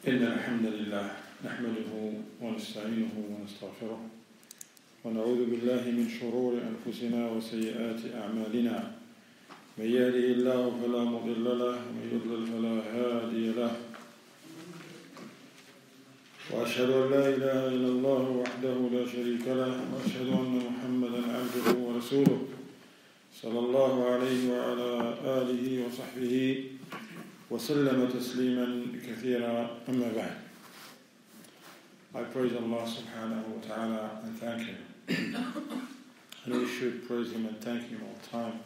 إن الحمد لله نحمده ونستعينه ونستغفره ونعوذ بالله من شرور أنفسنا وسيئات أعمالنا من يهده الله فلا مضل له ومن يضلل فلا هادي له وأشهد أن لا إله إلا الله وحده لا شريك له وأشهد أن محمدا عبده ورسوله صلى الله عليه وعلى آله وصحبه وسلم تسليما كثيرا أما بعد. I praise Allah subhanahu wa ta'ala and thank Him. And we should praise Him and thank Him all the time.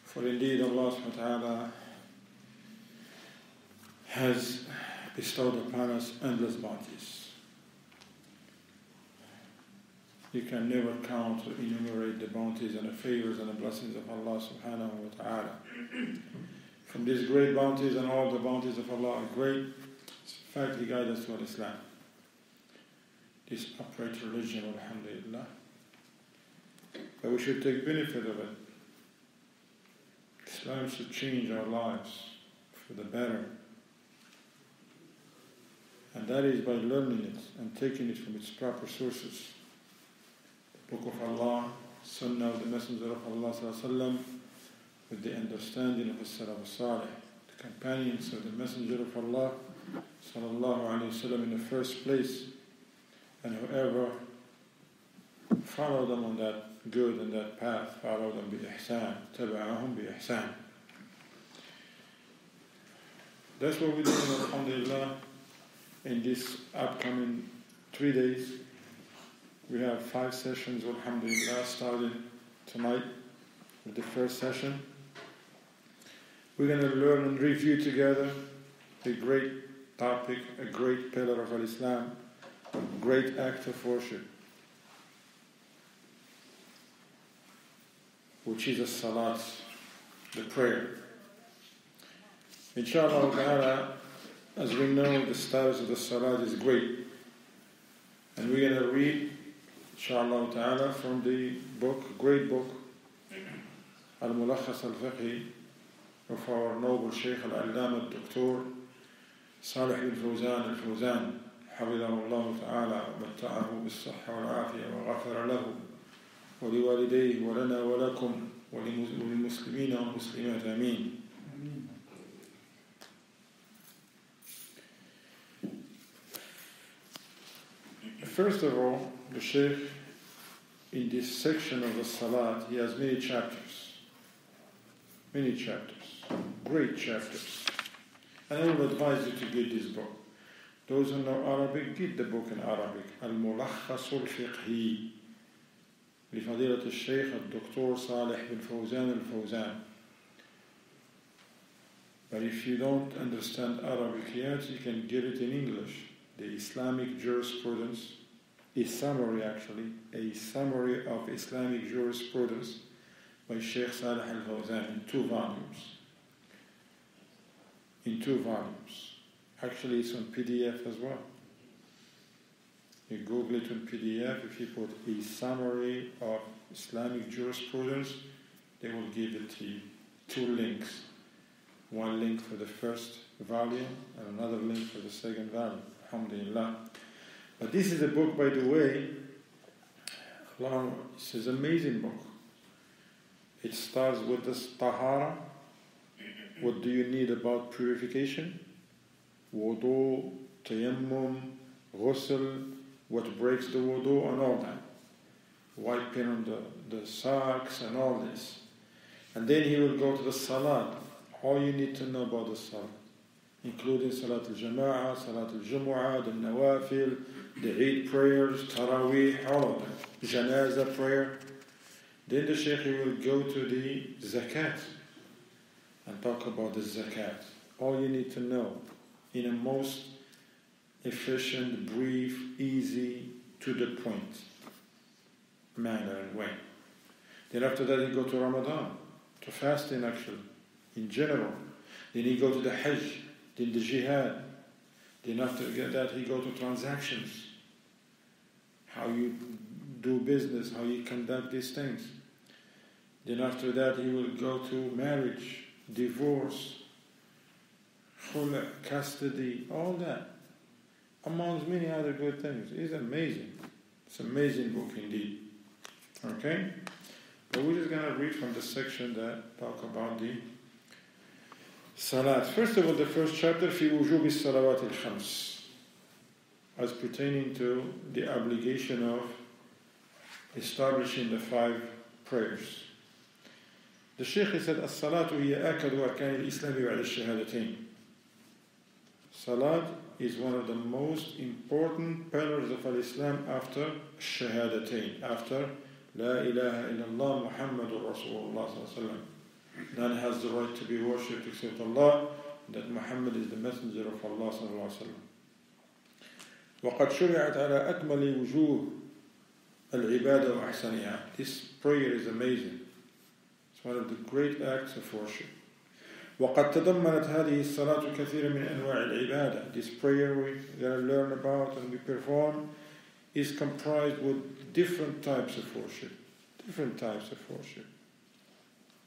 For indeed Allah subhanahu wa ta'ala has bestowed upon us endless bounties. You can never count or enumerate the bounties and the favors and the blessings of Allah subhanahu wa ta'ala. From these great bounties, and all the bounties of Allah are great, in fact He guides us toward Islam. This upright religion, alhamdulillah. But we should take benefit of it. Islam should change our lives for the better. And that is by learning it and taking it from its proper sources. The Book of Allah, Sunnah of the Messenger of Allah sallallahu alaihi wasallam, with the understanding of the Salaf Salih, the companions of the Messenger of Allah sallallahu alaihi wasallam in the first place, and whoever follow them on that good and that path, follow them bi-ihsan, taba'ahum bi-ihsan. That's what we're doing, alhamdulillah, in this upcoming 3 days. We have 5 sessions, alhamdulillah, starting tonight with the first session. We're going to learn and review together a great topic, a great pillar of Islam, a great act of worship, which is the salat, the prayer. Inshallah ta'ala, as we know, the status of the salat is great. And we're going to read, inshallah ta'ala, from the book, great book, Al-Mulakhas al-Fiqhi, of our noble Shaykh al-Allama al-Doktor Salih bin Fawzan al-Fawzan, حفظه الله تعالى ومتعه بالصحة والعافية وغفر له ولوالديه ولنا ولكم وللمسلمين والمسلمات آمين. First of all, the Shaykh, in this section of the Salat, he has many chapters, great chapters. And I will advise you to get this book. Those who know Arabic, get the book in Arabic. Al-Mulakhas al-Fiqhi لفضيلة الشيخ الدكتور صالح بن فوزان الفوزان. But if you don't understand Arabic yet, you can get it in English. The Islamic Jurisprudence, a summary of Islamic Jurisprudence by Sheikh Salih al-Fawzan in 2 volumes. Actually, it's on PDF as well. You Google it on PDF. If you put a summary of Islamic jurisprudence, they will give it to you 2 links. 1 link for the first volume and another link for the second volume. Alhamdulillah. But this is a book, by the way, this is an amazing book. It starts with the tahara. What do you need about purification? Wudu, tayammum, ghusl, what breaks the wudu and all that. Wiping on the socks and all this. And then he will go to the salat. All you need to know about the salat, including salat al-jama'ah, salat al-jumu'ah, the nawafil, the Eid prayers, taraweeh, all of that. Janazah prayer. Then the Shaykh will go to the zakat and talk about the zakat. All you need to know in a most efficient, brief, easy, to the point manner and way. Then after that he go to Ramadan, to fasting actually, in general. Then he go to the Hajj, then the Jihad. Then after that he go to transactions, how you do business, how you conduct these things. Then after that he will go to marriage, divorce, khula, custody, all that, amongst many other good things. It's amazing. It's an amazing book indeed. Okay? But we're just going to read from the section that talk about the salat. First of all, the first chapter, في وجوب الصلوات الخمس, as pertaining to the obligation of establishing the 5 prayers. The Shaykh said, الصلاة هي آكد أركان الإسلام بعد الشهادتين. Salat is one of the most important pillars of Islam after Shahadatain, after La ilaha illallah Muhammadur Rasulullah sallallahu alaihi wasallam. None has the right to be worshipped except Allah, that Muhammad is the messenger of Allah sallallahu alaihi wasallam. وقد شرعت على أكمل وجوه العبادة وأحسنها. This prayer is amazing. It's one of the great acts of worship. وقد تضمنت هذه الصلاة كثير من أنواع العبادة. This prayer we're going to learn about and we perform is comprised with different types of worship. Different types of worship.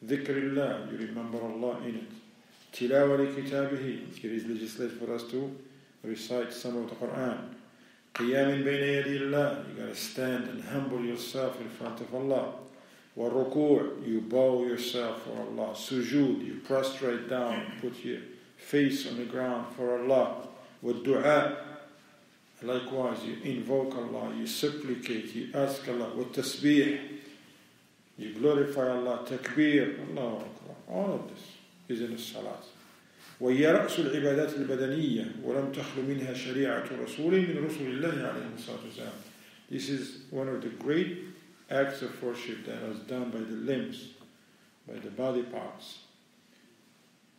ذكر الله, you remember Allah in it. تلاوة لكتابه, it is legislated for us to recite some of the Quran. قيام بين يدي الله, you got to stand and humble yourself in front of Allah. وَالرُّكُوع, you bow yourself for Allah. Sujood, you prostrate down, put your face on the ground for Allah. وَالدُّعاء, likewise you invoke Allah, you supplicate, you ask Allah. وَالتَّسْبِيح, you glorify Allah. Takbir, Allahu Akbar. All of this is in the salat. وهي رأس العبادات البدنية ولم تخل منها شريعة رسول من رسول الله عليه الصلاة والسلام. This is one of the great acts of worship that was done by the limbs, by the body parts.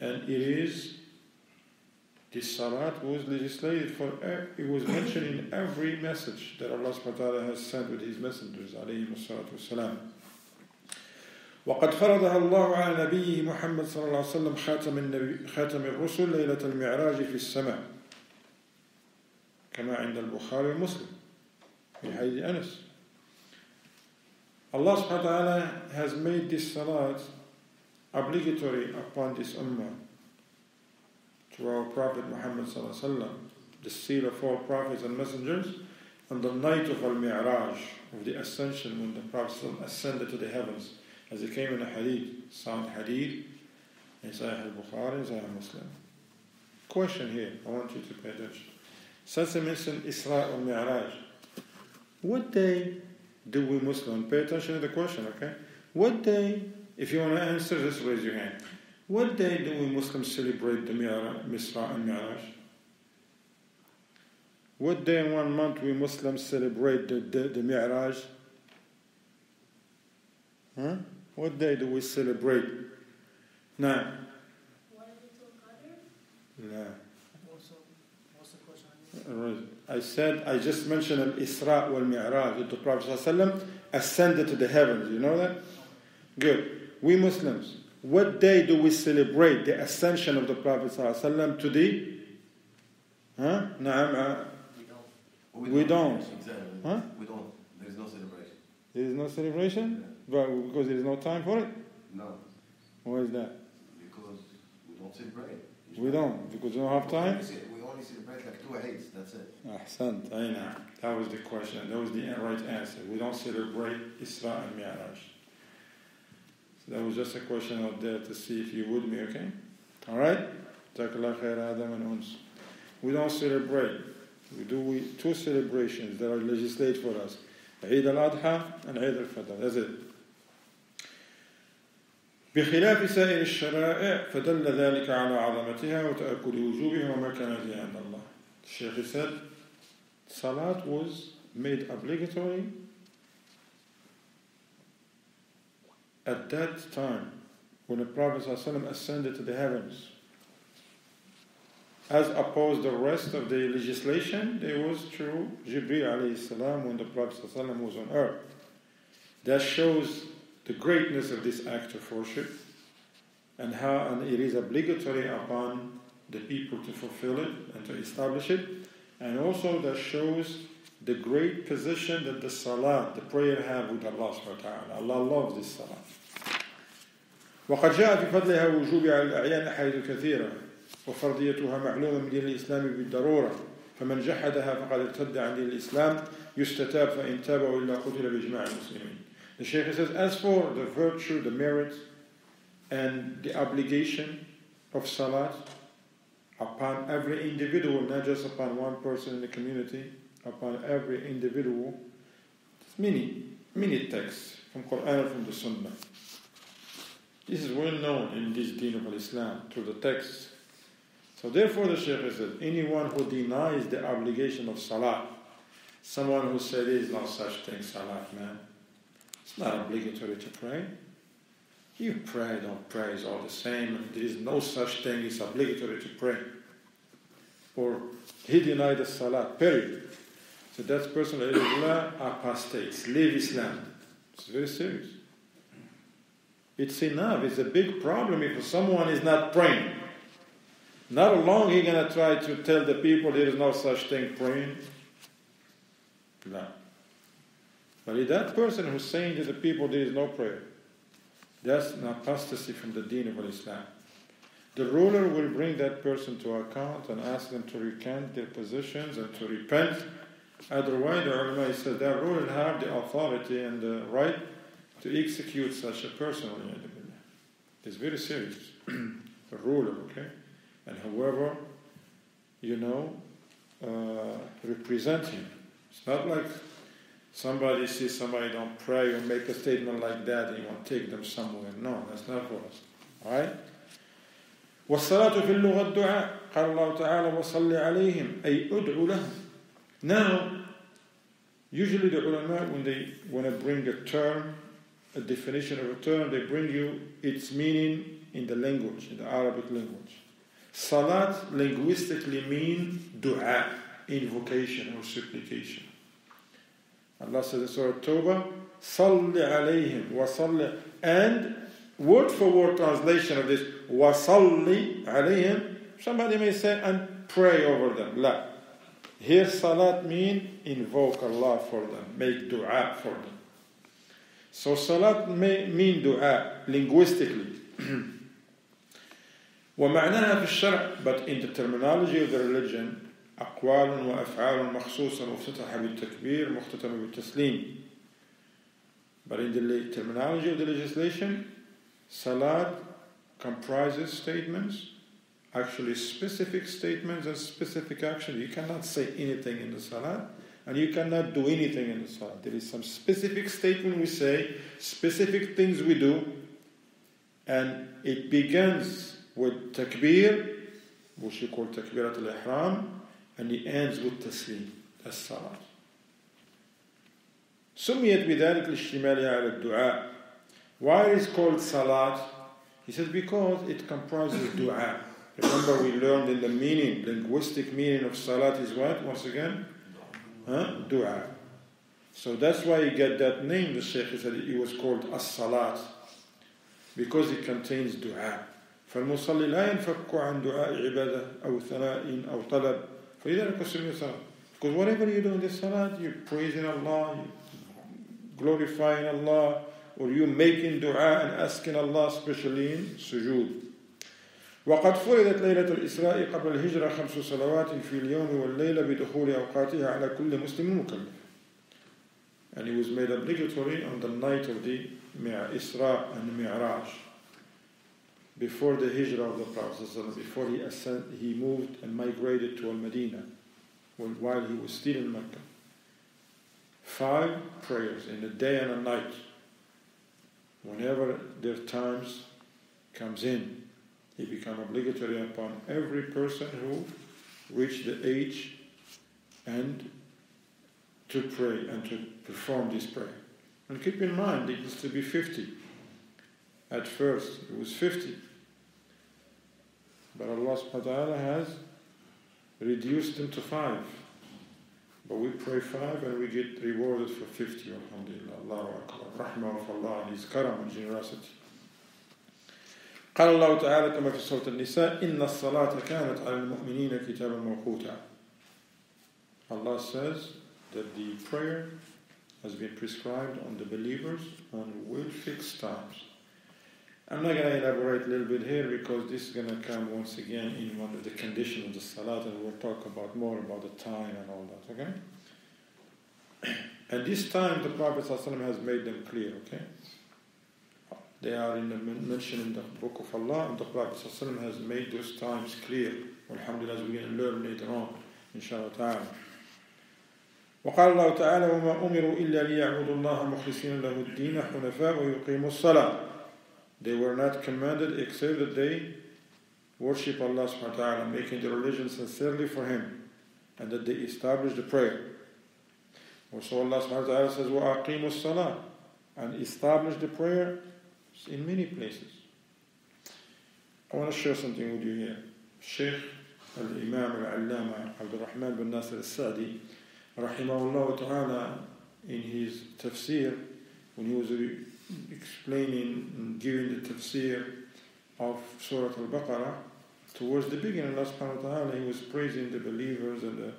And it is, this salat was legislated for, it was mentioned in every message that Allah subhanahu wa ta'ala has sent with His messengers, alayhi salatu wasalam. وقد فرضها الله على نبيه محمد صلى الله عليه وسلم خاتم الرسل ليلة المعراج في السماء كما عند البخاري ومسلم في حديث أنس. Allah subhanahu wa ta'ala has made this salat obligatory upon this ummah to our Prophet Muhammad sallallahu alaihi wasallam, the seal of all prophets and messengers, on the night of Al-Mi'raj, of the ascension, when the Prophet ascended to the heavens, as it came in a hadith, sound hadith, in Sahih al-Bukhari, and Sahih Muslim. Question here, I want you to pay attention. Since I mentioned Isra al-Mi'raj, what day do we Muslims, pay attention to the question, okay? What day, if you want to answer, just raise your hand. What day do we Muslims celebrate the Isra and Mi'raj? What day in 1 month we Muslims celebrate the Mi'raj? Huh? What day do we celebrate? Now. No. What's the question? I said, I just mentioned Al-Isra wal-Mi'raj, that the Prophet ﷺ ascended to the heavens. You know that? Good. We Muslims, what day do we celebrate the ascension of the Prophet ﷺ to the... Huh? We don't. Exactly. Huh? We don't. There is no celebration. There is no celebration? But because there is no time for it? No. Why is that? Because we don't celebrate. We don't, because we don't have time? We only celebrate like 2 Eids, that's it. Ahsant, Aina. That was the question. That was the right answer. We don't celebrate Isra and Mi'raj. So that was just a question out there to see if you would me, okay? Alright? Jazakallah khair, Adam and Uns. We don't celebrate. We do 2 celebrations that are legislated for us. Eid al-Adha and Eid al-Fitr. That's it. بخلاف سائر الشرائع فدل ذلك على عظمتها وتأكد وجوبها ومكانتها عند الله. The Shaykh said, Salat was made obligatory at that time when the Prophet ﷺ ascended to the heavens. As opposed to the rest of the legislation, there was through Jibreel alayhi salam when the Prophet ﷺ was on earth. That shows the greatness of this act of worship and how it is obligatory upon the people to fulfill it and to establish it. And also that shows the great position that the salat, the prayer, have with Allah subhanahu wa ta'ala. Allah loves this salat. وقد جاء في فضلها وجوب على الأعيان حيث كثيرة. وفرضيتها معلومة من دين الإسلام بالضرورة فمن جحدها فقد ارتد عن دين الإسلام يستتاب فإن تاب وإلا قتل بإجماع المسلمين. The Shaykh says, as for the virtue, the merit, and the obligation of salat upon every individual, not just upon one person in the community, upon every individual, many texts from Quran and from the Sunnah. This is well known in this deen of Islam through the texts. So therefore the Shaykh says, anyone who denies the obligation of salah, someone who said there is no such thing, salat, man, it's not obligatory to pray. You pray, don't pray, it's all the same, and there is no such thing, it's obligatory to pray. Or he denied the salat, period. So that person, apostates, leave Islam. It's very serious. It's enough, it's a big problem if someone is not praying. Not long he's going to try to tell the people there is no such thing, praying. No. But if that person who's saying to the people there is no prayer, that's an apostasy from the deen of Islam. The ruler will bring that person to account and ask them to recant their positions and to repent. Otherwise, the ulama says that ruler will have the authority and the right to execute such a person. It's very serious. The ruler, okay? And whoever, represent him. It's not like somebody sees somebody don't pray or make a statement like that and you want to take them somewhere. No, that's not for us. Alright? والصلاة في اللغة الدعاء قال الله تعالى وصل عليهم أي أدعو لهم. Now, usually the ulama, when they want to bring a term, a definition of a term, they bring you its meaning in the language, in the Arabic language. Salat linguistically means dua, invocation or supplication. Allah says in Surah Tawbah, Salli alayhim wa salli, and word for word translation of this, wa salli alayhim, somebody may say, and pray over them. La. Here salat mean invoke Allah for them, make dua for them. So salat may mean dua linguistically. ومعناها في الشرع, but in the terminology of the religion, أقوال وأفعال مخصوصة مفتتحة بالتكبير مختتمة بالتسليم. But in the terminology of the legislation, salat comprises statements, actually specific statements and specific action. You cannot say anything in the salat, and you cannot do anything in the salat. There is some specific statement we say, specific things we do, and it begins with takbir, which we call takbirat al-ihram, and it ends with taslim. That's salat. سميت بذلك لاشتمالها على الدعاء. Why is it called salat? He says because it comprises dua. Remember we learned in the meaning, linguistic meaning of salat is what? Once again? Dua. So that's why you get that name. The Shaykh said it was called as-salat because it contains dua. فالمصلي لا ينفك عن دعاء عبادة أو ثناء أو طلب فلذلك سمي صلاة. Because whatever you do in the salat, you're praising Allah, you're glorifying Allah, or you're making dua and asking Allah, especially in sujood. وقد فرضت ليلة الإسراء قبل الهجرة 5 صلوات في اليوم والليلة بدخول أوقاتها على كل مسلم مكلف. And it was made obligatory on the night of the Isra and Mi'raj, before the hijrah of the Prophet, before he moved and migrated to Al-Madinah, while he was still in Mecca. 5 prayers in a day and a night. Whenever their times comes in, it becomes obligatory upon every person who reached the age and to pray and to perform this prayer. And keep in mind, it used to be 50. At first, it was 50. But Allah subhanahu wa ta'ala has reduced them to 5. But we pray 5 and we get rewarded for 50. Alhamdulillah. Allahu Akbar. Rahmah of Allah and His karam and generosity. قال الله تعالى كما في سورة النساء إن الصلاة كانت على المؤمنين كتابا موقوتا. Allah says that the prayer has been prescribed on the believers on well-fixed times. I'm not going to elaborate a little bit here because this is going to come once again in one of the conditions of the salat, and we'll talk about more about the time and all that, okay? And this time the Prophet ﷺ has made them clear, okay? They are mentioned in the book of Allah, and the Prophet ﷺ has made those times clear. Alhamdulillah, as we're going to learn later on, inshallah ta'ala. وقال الله تعالى وما أمروا إلا ليعبدوا الله مخلصين له الدين حنفاء ويقيموا الصلاة. They were not commanded except that they worship Allah subhanahu wa ta'ala, making the religion sincerely for Him, and that they establish the prayer. Also Allah subhanahu wa ta'ala says وَأَقِيمُوا الصَّلَاةِ, and establish the prayer in many places. I want to share something with you here. Sheikh al-Imam al-Allama Abdul Rahman bin Nasir al-Sa'di rahimahullah ta'ala, in his tafsir, when he was explaining and giving the tafsir of Surah Al-Baqarah, towards the beginning, Allah subhanahu wa ta'ala, He was praising the believers and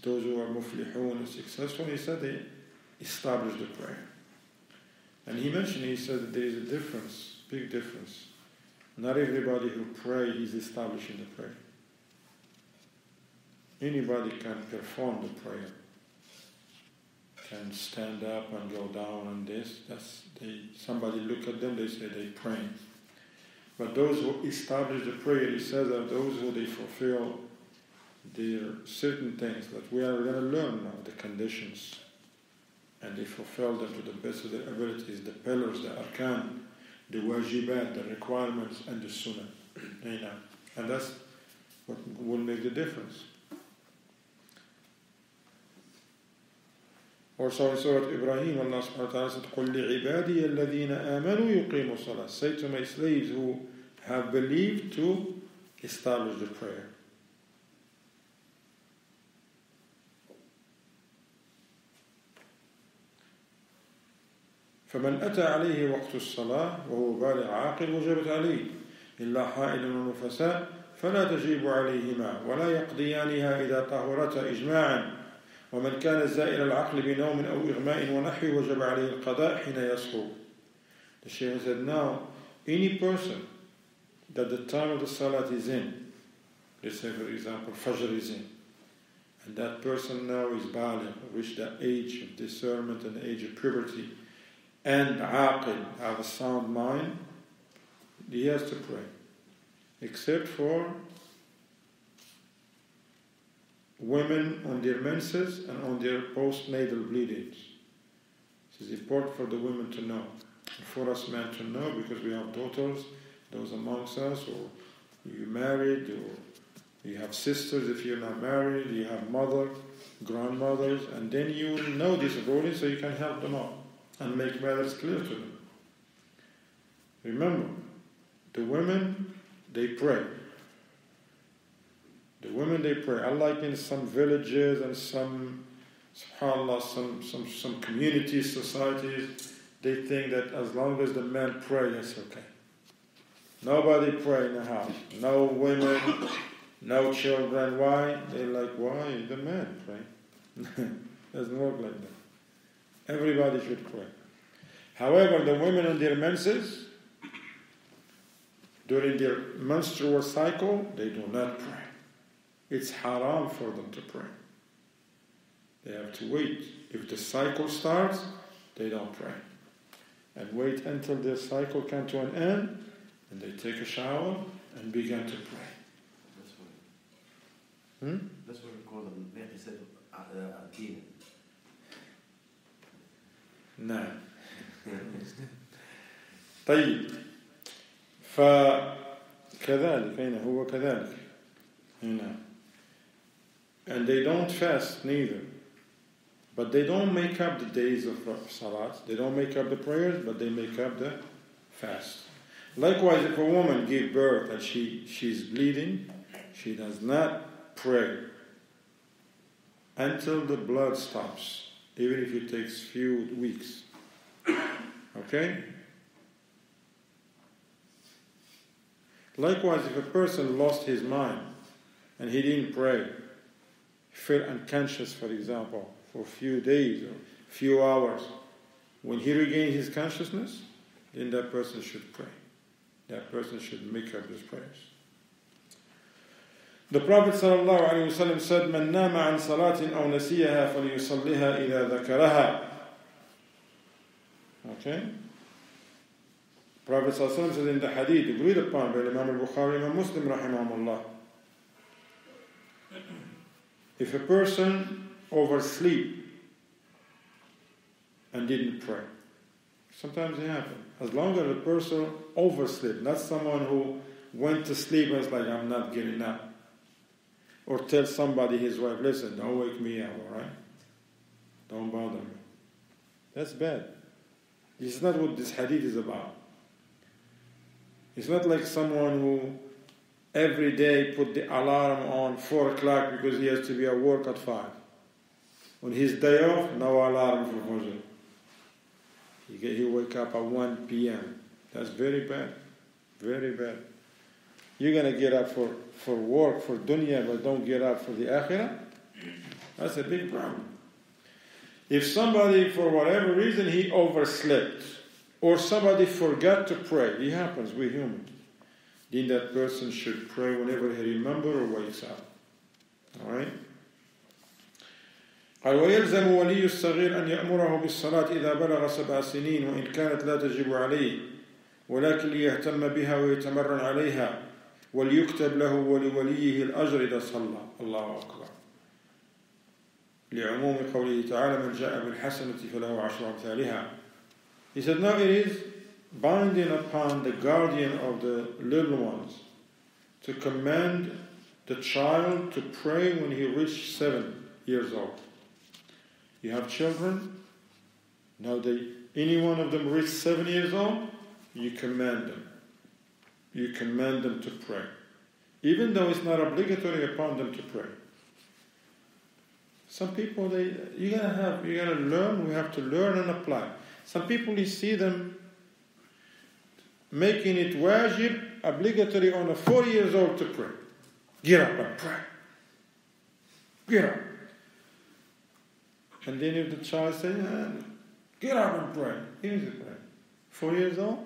those who are muflihun and successful. He said they established the prayer. And he mentioned, he said that there is a difference, big difference. Not everybody who prays is establishing the prayer. Anybody can perform the prayer, can stand up and go down and this. Somebody look at them, they say they pray. But those who establish the prayer, he says that those who they fulfill their certain things that we are going to learn now, the conditions, and they fulfill them to the best of their abilities, the pillars, the arkan, the wajibat, the requirements, and the sunnah. And that's what will make the difference. Also in Surah Ibrahim, Allah subhanahu wa ta'ala said, قُلْ لِعِبَادِيَ الَّذِينَ آمَنُوا يُقِيمُوا الصَّلَاةَ. Say to my slaves who have believed to establish the prayer. فمن أتى عليه وقت الصلاة وهو بالغ عاقل وجبت عليه إلا حائل ونفساء فلا تجيب عليهما ولا يقضيانها إذا طهرتا إجماعا ومن كان زائل العقل بنوم أو إغماء ونحوه وجب عليه القضاء حين يصحو. The Shaykh said, now, any person that the time of the salat is in, let's say for example Fajr is in, and that person now is baligh, reached the age of discernment and the age of puberty, and aqil, have a sound mind, he has to pray. Except for women on their menses and on their postnatal bleedings. This is important for the women to know, and for us men to know, because we have daughters, those amongst us, or you're married, or you have sisters if you're not married, you have mother, grandmothers, and then you know this ruling so you can help them out and make matters clear to them. Remember, the women, they pray. The women, they pray. Unlike in some villages and some, subhanAllah, some communities, societies, they think that as long as the men pray, it's okay. Nobody pray in the house. No women, no children. Why? They're like, why? The men pray. Doesn't work like that. Everybody should pray. However, the women in their menses, during their menstrual cycle, they do not pray. It's haram for them to pray. They have to wait. If the cycle starts, they don't pray. And wait until their cycle comes to an end, and they take a shower and begin to pray. That's what we call them. They said Adin. نعم. طيب فكذلك هنا هو كذلك هنا. And they don't fast neither, but they don't make up the days of salat. They don't make up the prayers, but they make up the fast. Likewise, if a woman gives birth and she's bleeding, she does not pray until the blood stops, even if it takes few weeks. Okay? Likewise, if a person lost his mind and he didn't pray, felt unconscious, for example, for a few days or a few hours, when he regains his consciousness, then that person should pray. that person should make up his prayers. The Prophet ﷺ said, "Man nama an salatin aw nasiyaha falyusalliha idha dhakaraha." Okay? Prophet ﷺ said in the hadith, agreed upon by Imam al-Bukhari and Imam Muslim rahimahumullah, if a person oversleep and didn't pray, sometimes it happens. As long as a person oversleep, not someone who went to sleep and was like, I'm not getting up. Or tell somebody, his wife, listen, don't wake me up, all right? Don't bother me. That's bad. This is not what this hadith is about. It's not like someone who every day put the alarm on 4 o'clock because he has to be at work at 5. On his day off, no alarm for Fajr. He wake up at 1 p.m. That's very bad. Very bad. You're going to get up for work, for dunya, but don't get up for the akhirah? That's a big problem. If somebody, for whatever reason, he overslept, or somebody forgot to pray, it happens, we're human, then that person should pray whenever he remembers or wakes up. Alright? قال ويلزم ولي الصغير أن يأمره بالصلاة إذا بلغ 7 سنين وإن كانت لا تجب عليه ولكن ليهتم بها ويتمرن عليها وليكتب له ولوليه الأجر إذا صلى. الله أكبر. لعموم قوله تعالى من جاء بالحسنة فله 10 أمثالها. He said, no, it is binding upon the guardian of the little ones to command the child to pray when he reaches 7 years old. You have children, now any one of them reach 7 years old, you command them. You command them to pray. Even though it's not obligatory upon them to pray. Some people, you gotta learn, we have to learn and apply. Some people, you see them making it wajib, obligatory on a 4 years old to pray. Get up and pray. Get up. And then if the child says, get up and pray, he needs to pray. 4 years old?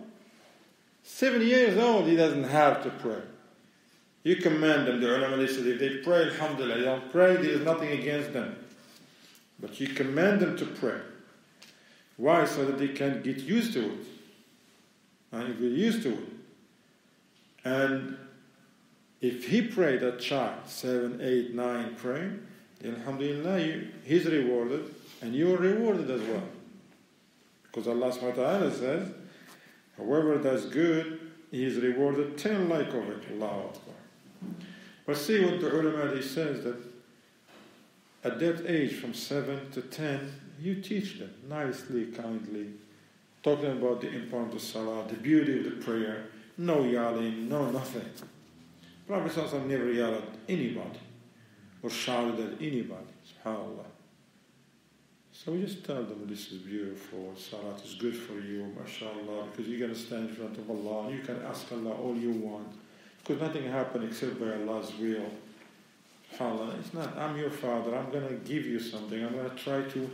7 years old, he doesn't have to pray. You command them, the ulama said, if they pray, alhamdulillah, they don't pray, there is nothing against them. But you command them to pray. Why? So that they can get used to it. And get used to it. And if he prayed, that child, 7, 8, 9, praying, then alhamdulillah, he's rewarded, and you are rewarded as well. Because Allah subhanahu wa ta'ala says, whoever does good, he is rewarded 10 like of it. Allahu Akbar. But see what the ulama says, that at that age, from 7 to 10, you teach them nicely, kindly, talking about the importance of salah, the beauty of the prayer, no yelling, no nothing. Prophet ﷺ never yelled at anybody or shouted at anybody, subhanAllah. So we just tell them this is beautiful, salat is good for you, mashallah, because you're going to stand in front of Allah, and you can ask Allah all you want, because nothing happens except by Allah's will. SubhanAllah, it's not, I'm your father, I'm going to give you something, I'm going to try to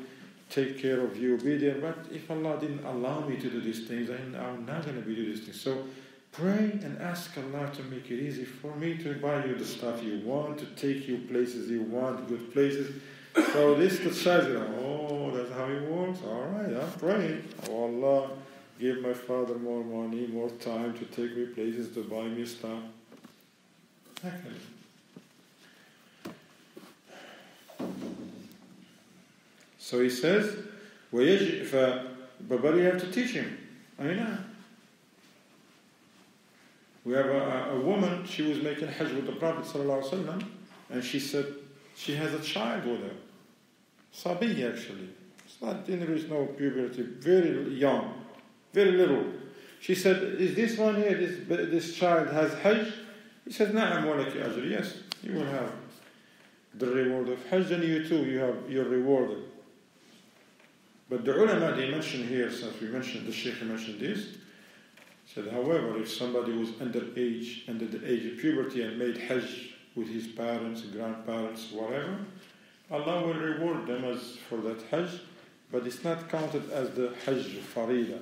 take care of you, be there, but if Allah didn't allow me to do these things, I'm not going to be doing these things. So pray and ask Allah to make it easy for me to buy you the stuff you want, to take you places you want, good places. So this the child, oh, that's how it works. All right, I'm praying. Oh Allah, give my father more money, more time to take me places, to buy me stuff. Okay. So he says, but you have to teach him. I know. We have a woman, she was making hajj with the Prophet ﷺ, and she said she has a child with her. Sabi actually. It's not, there is no puberty, very young, very little. She said, is this one here, this child has hajj? He said, na'am walaki ajr. Yes, you will have the reward of hajj, and you too, you're rewarded. But the ulama, they mentioned here, since we mentioned, the Shaykh mentioned this, said, however, if somebody was under the age of puberty and made hajj with his parents, grandparents, whatever, Allah will reward them as for that hajj, but it's not counted as the hajj farida.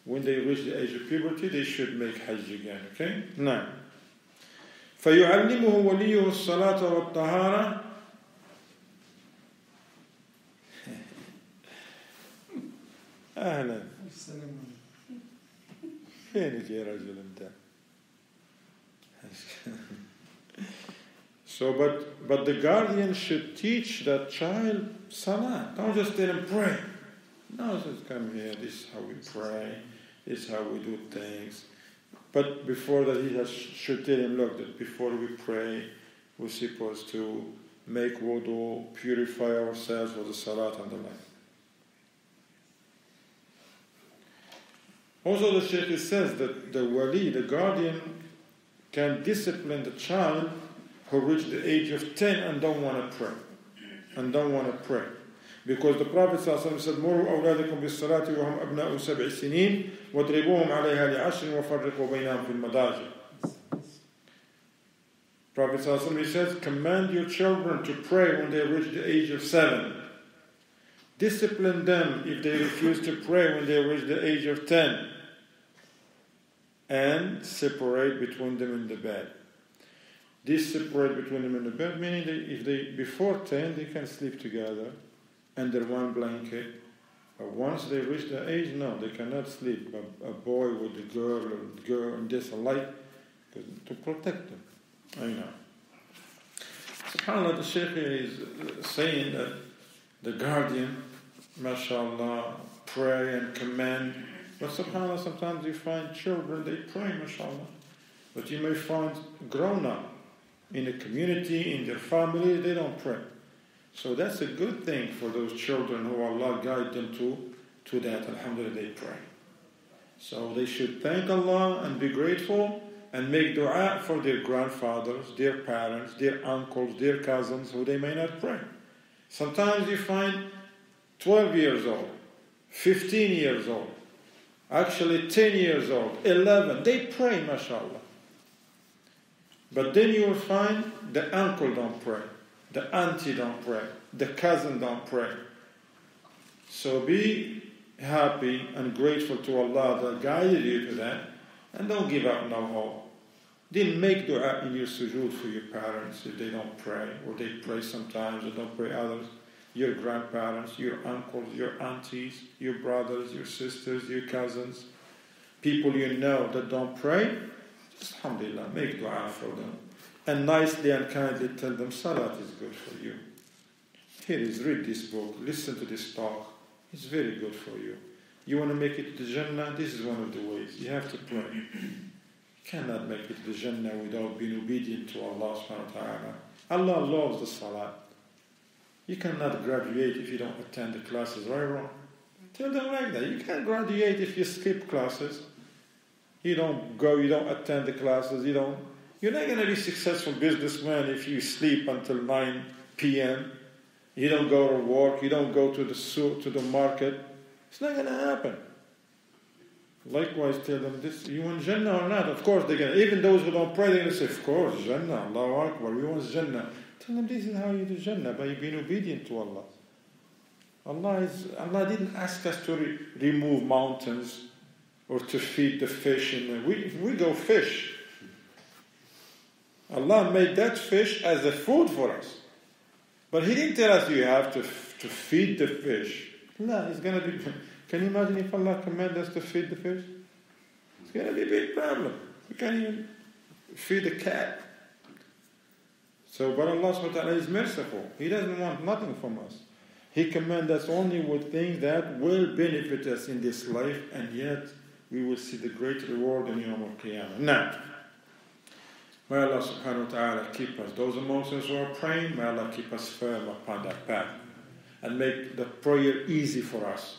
when they reach the age of puberty, they should make Hajj again. Okay? Now, فَيُعَلِّمُهُ وَلِيُّهُ الصَّلَاةَ وَالطَّهَارَةَ. أهلا. فينك يا رجل أنت؟ So, but the guardian should teach that child salah. Don't just tell him pray. No, just come here. This is how we pray. This is how we do things. But before that, he should tell him, look, that before we pray, we're supposed to make wudu, purify ourselves for the salat and the like. Also, the Shaykh says that the wali, the guardian, can discipline the child who reached the age of 10 and don't want to pray. Because the Prophet ﷺ said, مُرُوا أَوْلَادَكُمْ بِالصَّلَاةِ وَهُمْ أَبْنَاءُ 7 سِنِينَ وَاضْرِبُوهُمْ عَلَيْهَا لِعَشْرٍ وَفَرِّقُوا بَيْنَهُمْ فِي الْمَضَاجِعِ. Prophet ﷺ says, command your children to pray when they reach the age of 7. Discipline them if they refuse to pray when they reach the age of 10. And separate between them in the bed. This separate between them in the bed, meaning if they before 10 they can sleep together under one blanket. But once they reach the age, no, they cannot sleep. A boy with a girl and this alike, to protect them. I know. SubhanAllah, the Shaykh is saying that the guardian, mashallah, pray and command. But SubhanAllah, sometimes you find children, they pray, mashallah. But you may find grown-up in the community, in their family, they don't pray. So that's a good thing for those children who Allah guide them to that. Alhamdulillah, they pray. So they should thank Allah and be grateful and make dua for their grandfathers, their parents, their uncles, their cousins who they may not pray. Sometimes you find 12 years old, 15 years old, actually 10 years old, 11, they pray, mashallah. But then you will find the uncle don't pray, the auntie don't pray, the cousin don't pray. So be happy and grateful to Allah that guided you to that, and don't give up no hope. Then make dua in your sujood for your parents if they don't pray, or they pray sometimes or don't pray others. Your grandparents, your uncles, your aunties, your brothers, your sisters, your cousins, people you know that don't pray, just alhamdulillah, make dua for them. And nicely and kindly tell them, salat is good for you. Here is, read this book, listen to this talk. It's very good for you. You want to make it to the Jannah? This is one of the ways. You have to pray. You cannot make it to the Jannah without being obedient to Allah subhanahu wa ta'ala. Allah loves the salat. You cannot graduate if you don't attend the classes, right or wrong? Tell them like that. You can't graduate if you skip classes. You don't go, you don't attend the classes, you're not going to be a successful businessman if you sleep until 9 p.m. You don't go to work, you don't go to the market. It's not going to happen. Likewise, tell them this, you want Jannah or not? Of course they're going to, even those who don't pray, they're going to say, of course, Jannah, Allahu Akbar, we want Jannah. Tell them this is how you do Jannah, by being obedient to Allah. Allah didn't ask us to remove mountains or to feed the fish. We go fish. Allah made that fish as a food for us. But He didn't tell us you have to feed the fish. No, it's going to be... Can you imagine if Allah commanded us to feed the fish? It's going to be a big problem. We can't even feed a cat. So, but Allah subhanahu wa ta'ala is merciful. He doesn't want nothing from us. He commands us only with things that will benefit us in this life, and yet we will see the great reward in Yawm al-Qiyamah. Now, may Allah subhanahu wa ta'ala keep us. Those amongst us who are praying, may Allah keep us firm upon that path and make the prayer easy for us.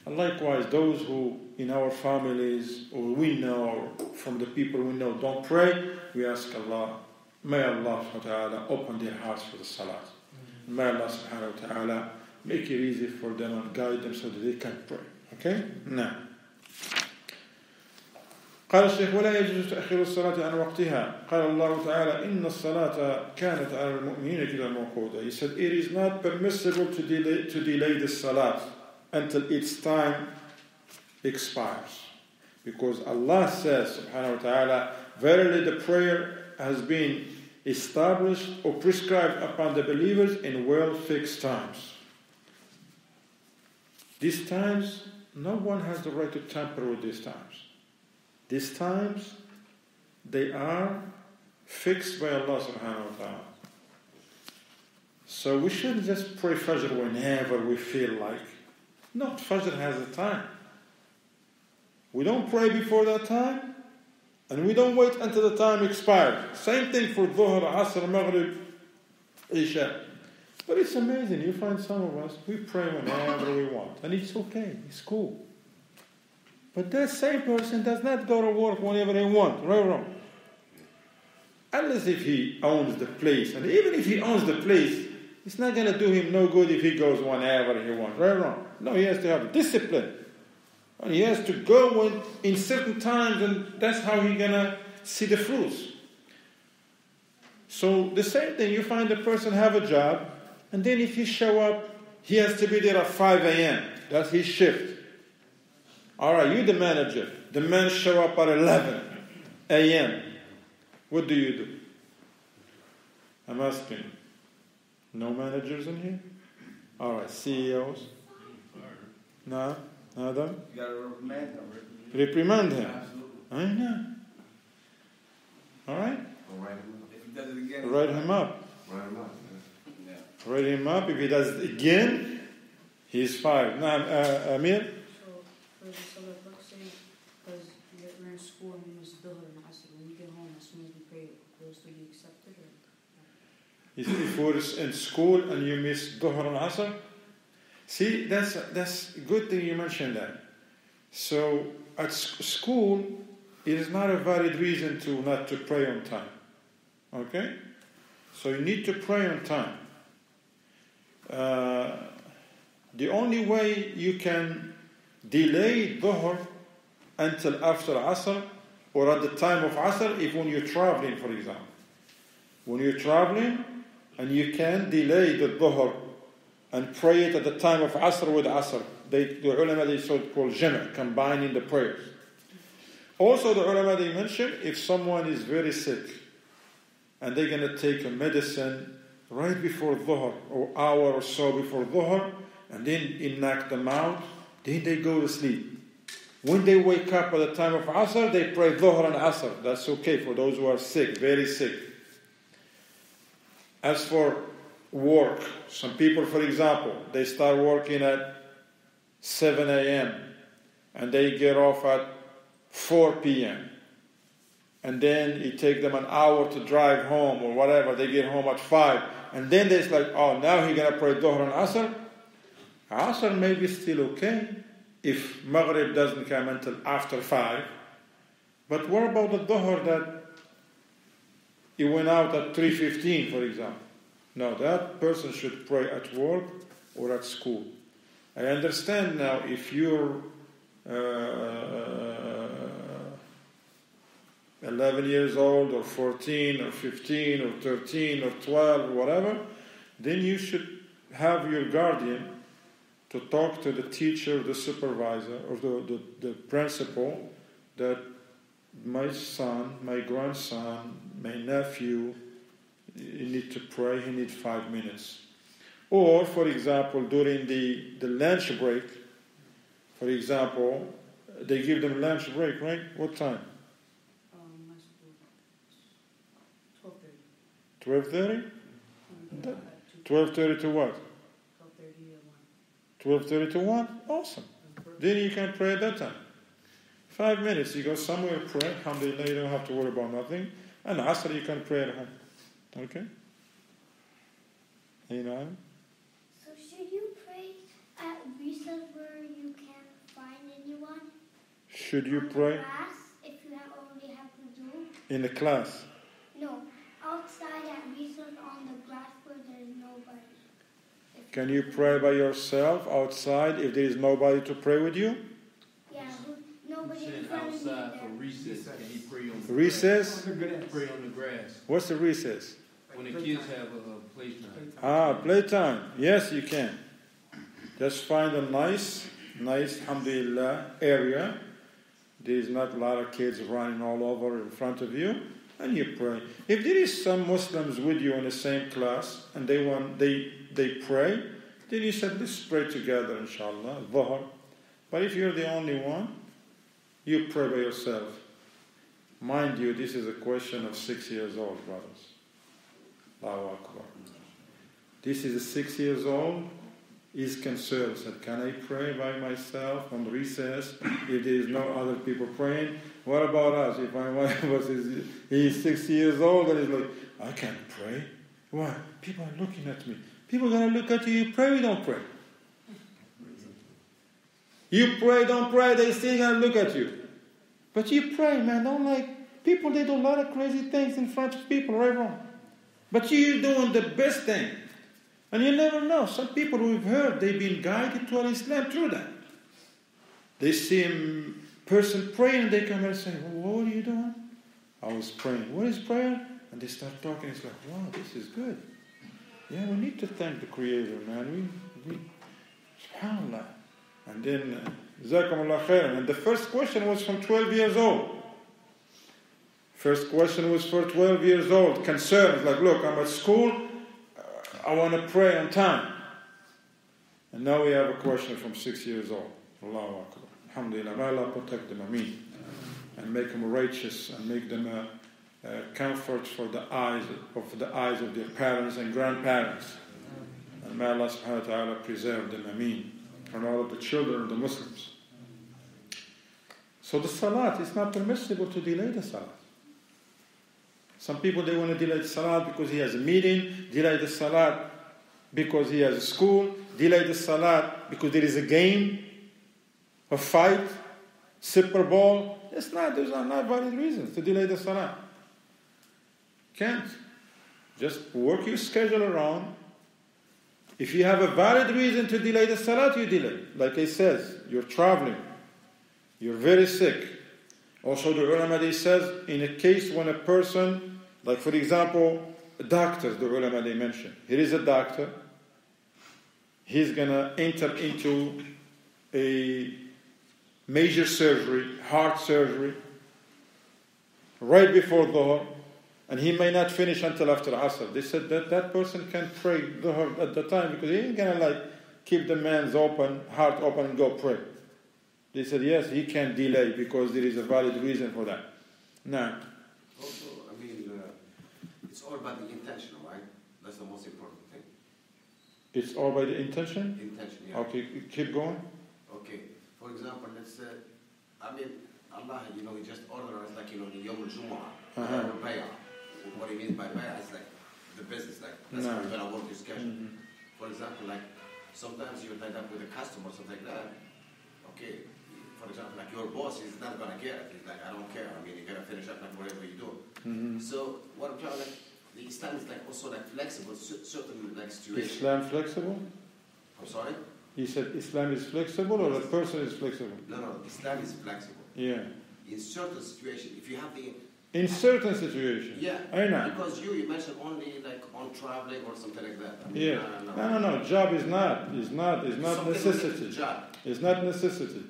And likewise, those who in our families or we know from the people we know don't pray, we ask Allah, may Allah subhanahu wa ta'ala open their hearts for the salat. May Allah subhanahu wa ta'ala make it easy for them and guide them so that they can pray. Okay? Now. قال الشيخ ولا يجوز تأخير الصلاة عن وقتها قال الله تعالى إن الصلاة كانت على المؤمنين كتابا موقوتا. He said it is not permissible to delay the salat until its time expires. Because Allah says, subhanahu wa ta'ala, verily the prayer has been established or prescribed upon the believers in well-fixed times. These times, no one has the right to tamper with these times. These times, they are fixed by Allah subhanahu wa ta'ala. So we shouldn't just pray Fajr whenever we feel like. No, Fajr has a time. We don't pray before that time, and we don't wait until the time expires. Same thing for Dhuhr, Asr, Maghrib, Isha. But it's amazing. You find some of us, we pray whenever we want. And it's okay. It's cool. But that same person does not go to work whenever he wants. Right or wrong? Unless if he owns the place. And even if he owns the place, it's not going to do him no good if he goes whenever he wants. Right or wrong? No, he has to have discipline. And he has to go in certain times, and that's how he's going to see the fruits. So the same thing, you find the person have a job, and then if he show up, he has to be there at 5 a.m. That's his shift. All right, you the manager. The men show up at 11 a.m. What do you do? I'm asking. No managers in here? All right, CEOs? No? Nada? You got to reprimand him. Reprimand him. Absolutely. I know. All right? Or write him up. If he does it again, Write him up. write him up. Yeah. Write him up. If he does it again, he's fired. Now, Amir? So, for the Salah, let's say, because we're in school and we miss Dhuhr and Asr, when we get home, as soon as we pray, will those be accepted? Or? If we're in school and you miss Dhuhr and Asr, see, that's a good thing you mentioned that. So at school, it is not a valid reason to not to pray on time. Okay? So you need to pray on time. The only way you can delay Dhuhr until after Asr or at the time of Asr is when you're traveling, for example. When you're traveling and you can delay the Dhuhr and pray it at the time of Asr with Asr. The ulama, they called jam', combining the prayers. Also, the ulama, they mentioned, if someone is very sick and they're going to take a medicine right before Dhuhr, or hour or so before Dhuhr, and then it knock them out, then they go to sleep. When they wake up at the time of Asr, they pray Dhuhr and Asr. That's okay for those who are sick, very sick. As for work, some people, for example, they start working at 7 a.m. and they get off at 4 p.m. and then it takes them an hour to drive home or whatever. They get home at 5 and then they're like, oh, now he's going to pray Dhuhr and Asr. Asr may be still okay if Maghrib doesn't come until after 5. But what about the Dhuhr that it went out at 3:15, for example? No, that person should pray at work or at school. I understand now if you're 11 years old or 14 or 15 or 13 or 12 or whatever, then you should have your guardian to talk to the teacher, the supervisor, or the principal that my son, my grandson, my nephew, you need to pray, he needs 5 minutes. Or, for example, during the lunch break, for example, they give them lunch break, right? What time? My school, 12:30. 12:30? 12:30 to what? 12:30 to 1. 12:30 to 1? Awesome. Then you can pray at that time. 5 minutes, you go somewhere, pray, alhamdulillah, you don't have to worry about nothing. And Asr, you can pray at home. Okay? You know? So should you pray at recess where you can't find anyone? Should you On the pray class, if you already have to do? in the class? No, outside at recess on the grass where there's nobody. Can you pray by yourself outside if there is nobody to pray with you? Yeah, nobody Sitting in front of me outside there. for recess, can he pray on the Recess? grass? Pray on the grass. What's the recess? When the kids have a playtime. Playtime. Yes, you can. Just find a nice, alhamdulillah, area there is not a lot of kids running all over in front of you, and you pray. If there is some Muslims with you in the same class and they pray, then you said, let's pray together, inshallah, Dhuhr. But if you're the only one, you pray by yourself. Mind you, this is a question of 6 years old, brothers. Allahu Akbar. This is a 6 years old. Is concerned, said, can I pray by myself on recess if there is no other people praying? What about us? If my wife he's 6 years old and he's like, I can't pray. Why? People are looking at me. People are going to look at you. You pray, you don't pray. You pray, don't pray, they still going to look at you. But you pray, man. Don't like people, they do a lot of crazy things in front of people, right, wrong. But you're doing the best thing. And you never know. Some people we've heard, they've been guided to Islam through that. They see a person praying, they come and say, well, what are you doing? I was praying. What is prayer? And they start talking. It's like, wow, this is good. Yeah, we need to thank the Creator, man. We subhanAllah. And then, Jazakumullah khairan. And the first question was from 12 years old. First question was for 12 years old. Concerns, like, look, I'm at school. I want to pray on time. And now we have a question from 6 years old. Allahu Akbar. Alhamdulillah. May Allah protect them. Ameen. And make them righteous and make them a comfort for the eyes of their parents and grandparents. And may Allah subhanahu wa ta'ala preserve them. Ameen. And all of the children of the Muslims. So the salat, it's not permissible to delay the salat. Some people, they want to delay the salat because he has a meeting, delay the salat because he has a school, delay the salat because there is a game, a fight, Super Bowl. Those are not valid reasons to delay the salat. Can't. Just work your schedule around. If you have a valid reason to delay the salat, you delay. Like it says, you're traveling, you're very sick. Also the ulama, they says, in a case when a person, like for example, doctors, the ulama they mention. Here is a doctor. He's going to enter into a major surgery, heart surgery, right before Dhuhr, and he may not finish until after Asr. They said that person can pray Dhuhr at the time because he ain't going to keep the man's heart open and go pray. They said, yes, he can delay because there is a valid reason for that. Now, also, it's all about the intention, right? That's the most important thing. It's all by the intention? Intention, yeah. Okay, keep going. Okay. For example, let's say, Allah, He just ordered us, in Yom al-Jumu'ah, bay'ah. What He means by bay'ah is the business, that's how you're going to work your schedule. Mm-hmm. For example, sometimes you're tied up with a customer or something like that. Okay. For example, your boss is not going to care. He's like, I don't care. You're going to finish up whatever you do. Mm-hmm. So, what I'm trying the Islam is also flexible, certain situations. Islam flexible? I'm sorry? He said Islam is flexible or the person is flexible? No, Islam is flexible. Yeah. In certain situations, if you have the... In certain situations? Yeah. I know. Because you mentioned only on traveling or something like that. Yeah. No. Job is not necessity. Job. It's not necessity.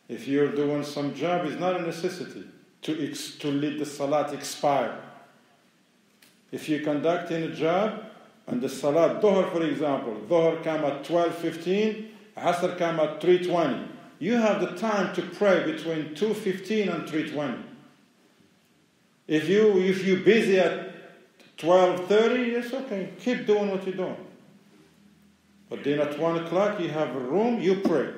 If you're doing some job, it's not a necessity to let the salat expire. If you're conducting a job and the salat, Dhuhr for example, Dhuhr come at 12:15, Asr come at 3:20. You have the time to pray between 2:15 and 3:20. If you're busy at 12:30, it's okay. Keep doing what you're doing. But then at 1 o'clock you have a room, you pray.